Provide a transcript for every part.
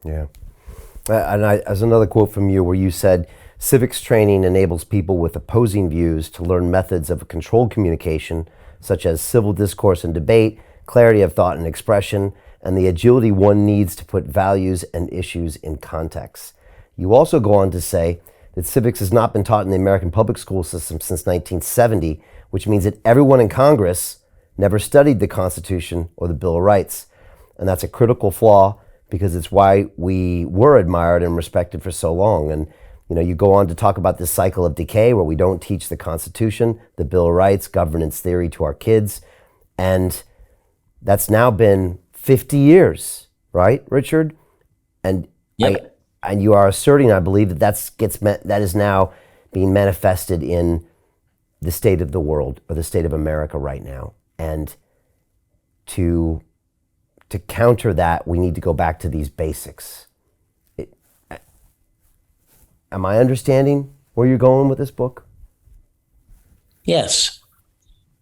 Yeah. As another quote from you where you said, civics training enables people with opposing views to learn methods of controlled communication, such as civil discourse and debate, clarity of thought and expression, and the agility one needs to put values and issues in context. You also go on to say that civics has not been taught in the American public school system since 1970, which means that everyone in Congress never studied the Constitution or the Bill of Rights. And that's a critical flaw because it's why we were admired and respected for so long. And you go on to talk about this cycle of decay where we don't teach the Constitution, the Bill of Rights, governance theory to our kids. And that's now been 50 years, right, Richard? And Yep. and you are asserting, I believe, that is now being manifested in the state of the world or the state of America right now. And to counter that, we need to go back to these basics. Am I understanding where you're going with this book? Yes.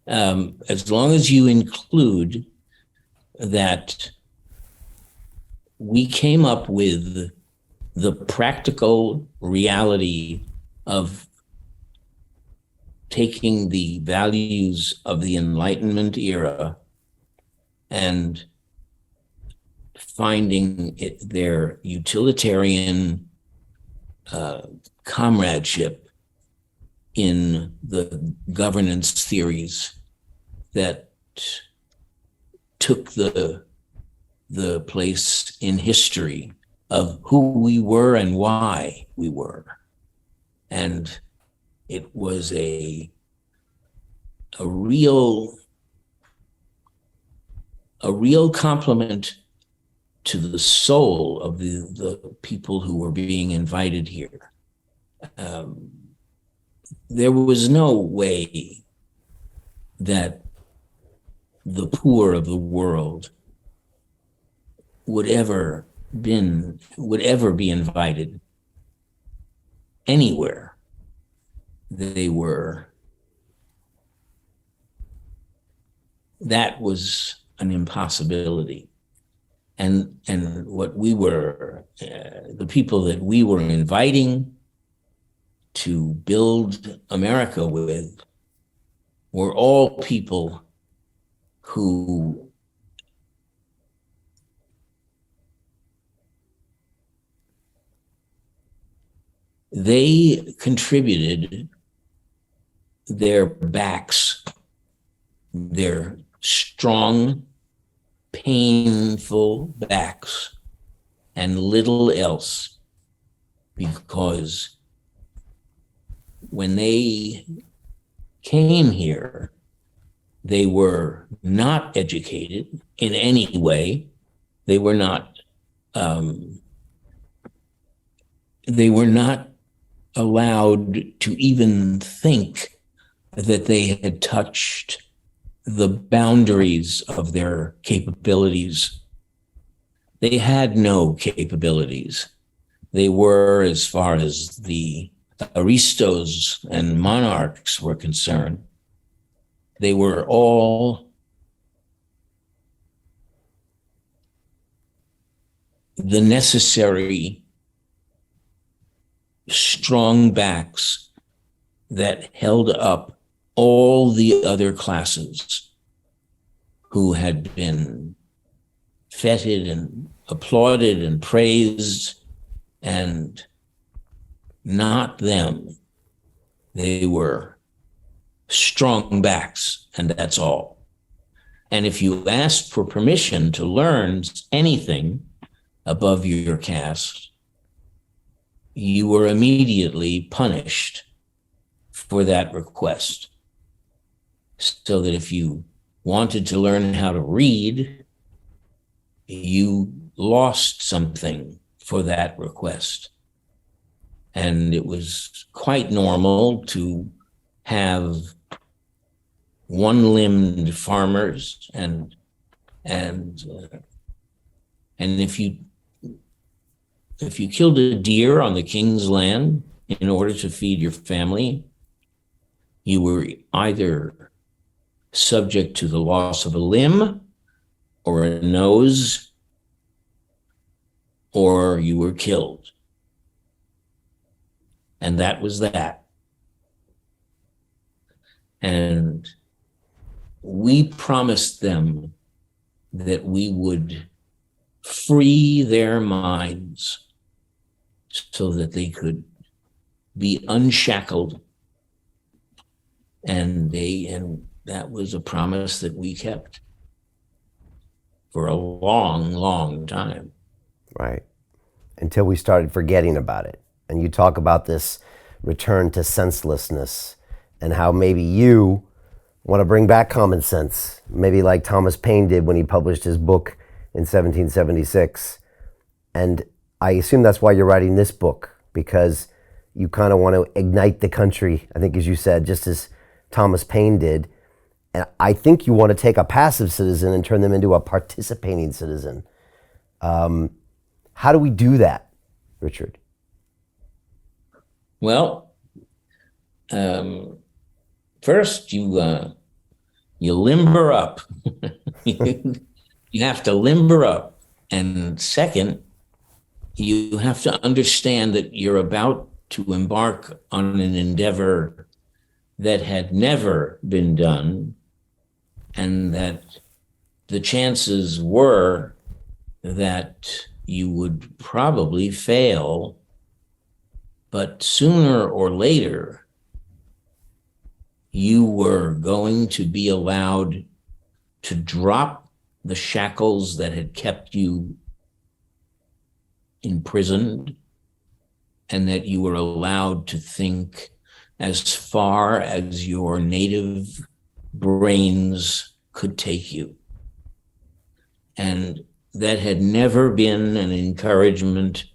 As long as you include that we came up with the practical reality of taking the values of the Enlightenment era and finding their utilitarian comradeship in the governance theories that took the place in history of who we were and why we were. And it was a real compliment to the soul of the people who were being invited here. There was no way that the poor of the world would ever be invited anywhere. That was an impossibility. And what we were, the people that we were inviting to build America with were all people who they contributed their backs, their strong, painful backs, and little else, because when they came here, they were not educated in any way. They were not allowed to even think that they had touched the boundaries of their capabilities. They had no capabilities. They were, as far as the aristos and monarchs were concerned, they were all the necessary strong backs that held up all the other classes who had been feted and applauded and praised, and not them. They were strong backs, and that's all. And if you asked for permission to learn anything above your caste, you were immediately punished for that request. So that if you wanted to learn how to read, you lost something for that request. And it was quite normal to have one-limbed farmers, and if you killed a deer on the king's land in order to feed your family, you were either subject to the loss of a limb or a nose or you were killed. And that was that. And we promised them that we would free their minds so that they could be unshackled. And that was a promise that we kept for a long, long time. Right. Until we started forgetting about it. And you talk about this return to senselessness and how maybe you want to bring back common sense, maybe like Thomas Paine did when he published his book in 1776. And I assume that's why you're writing this book, because you kind of want to ignite the country, I think, as you said, just as Thomas Paine did. And I think you want to take a passive citizen and turn them into a participating citizen. How do we do that, Richard? Well, first you limber up. You have to limber up. And second, you have to understand that you're about to embark on an endeavor that had never been done, and that the chances were that you would probably fail, but sooner or later, you were going to be allowed to drop the shackles that had kept you imprisoned, and that you were allowed to think as far as your native brains could take you. And that had never been an encouragement.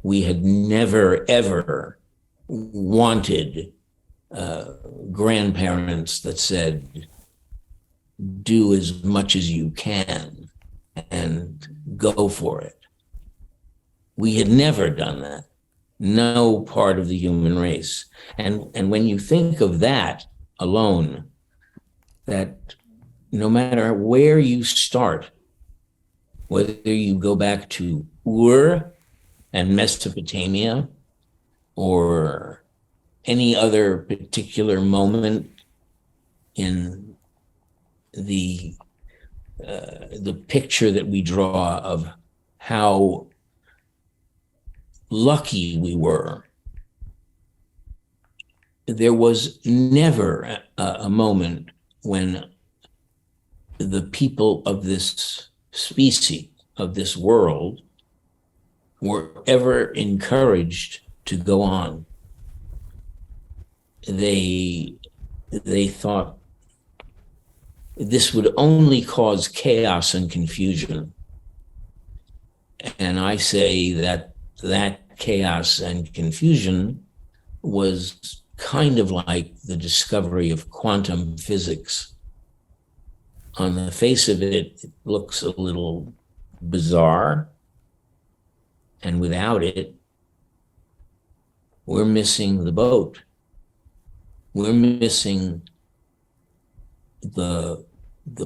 We had never, ever wanted grandparents that said, do as much as you can and go for it. We had never done that. No part of the human race. And when you think of that alone, that no matter where you start, whether you go back to Ur and Mesopotamia or any other particular moment in the picture that we draw of how lucky we were, there was never a moment when the people of this species, of this world, were ever encouraged to go on. They thought this would only cause chaos and confusion. And I say that chaos and confusion was kind of like the discovery of quantum physics. On the face of it, it looks a little bizarre. And without it, we're missing the boat. We're missing the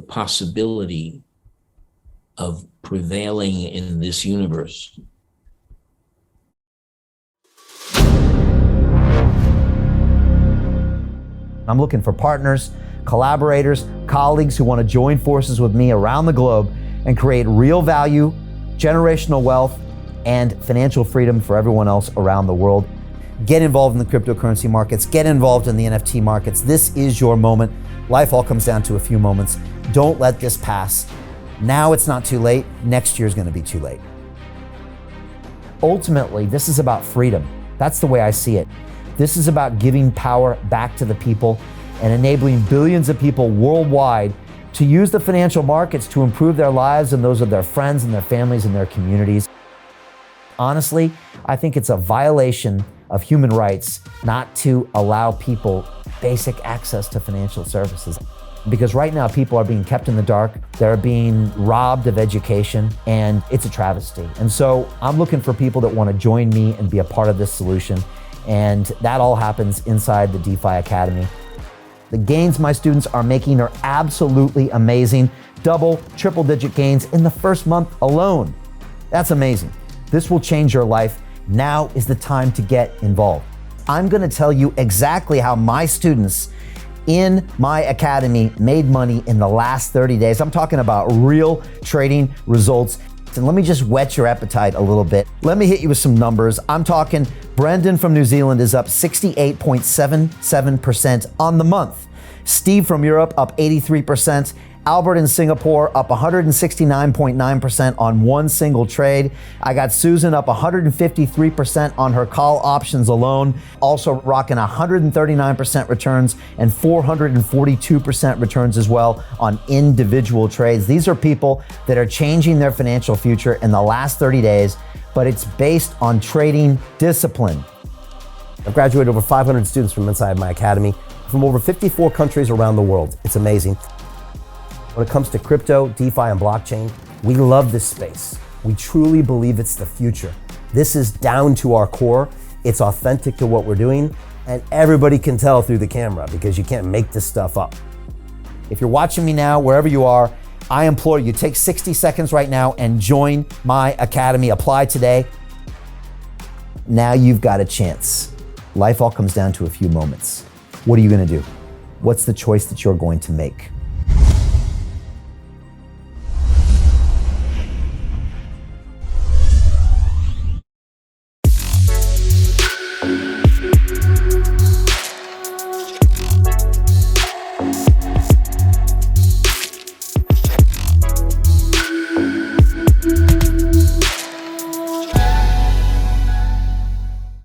possibility of prevailing in this universe. I'm looking for partners, collaborators, colleagues who want to join forces with me around the globe and create real value, generational wealth, and financial freedom for everyone else around the world. Get involved in the cryptocurrency markets, get involved in the NFT markets. This is your moment. Life all comes down to a few moments. Don't let this pass. Now it's not too late. Next year's going to be too late. Ultimately, this is about freedom. That's the way I see it. This is about giving power back to the people and enabling billions of people worldwide to use the financial markets to improve their lives and those of their friends and their families and their communities. Honestly, I think it's a violation of human rights not to allow people basic access to financial services. Because right now people are being kept in the dark, they're being robbed of education, and it's a travesty. And so I'm looking for people that want to join me and be a part of this solution. And that all happens inside the DeFi Academy. The gains my students are making are absolutely amazing. Double, triple digit gains in the first month alone. That's amazing. This will change your life. Now is the time to get involved. I'm gonna tell you exactly how my students in my academy made money in the last 30 days. I'm talking about real trading results. And let me just whet your appetite a little bit. Let me hit you with some numbers. I'm talking Brendan from New Zealand is up 68.77% on the month. Steve from Europe up 83%. Albert in Singapore up 169.9% on one single trade. I got Susan up 153% on her call options alone, also rocking 139% returns and 442% returns as well on individual trades. These are people that are changing their financial future in the last 30 days, but it's based on trading discipline. I've graduated over 500 students from inside my academy from over 54 countries around the world. It's amazing. When it comes to crypto, DeFi, and blockchain, we love this space. We truly believe it's the future. This is down to our core. It's authentic to what we're doing, and everybody can tell through the camera because you can't make this stuff up. If you're watching me now, wherever you are, I implore you, take 60 seconds right now and join my academy. Apply today. Now you've got a chance. Life all comes down to a few moments. What are you gonna do? What's the choice that you're going to make?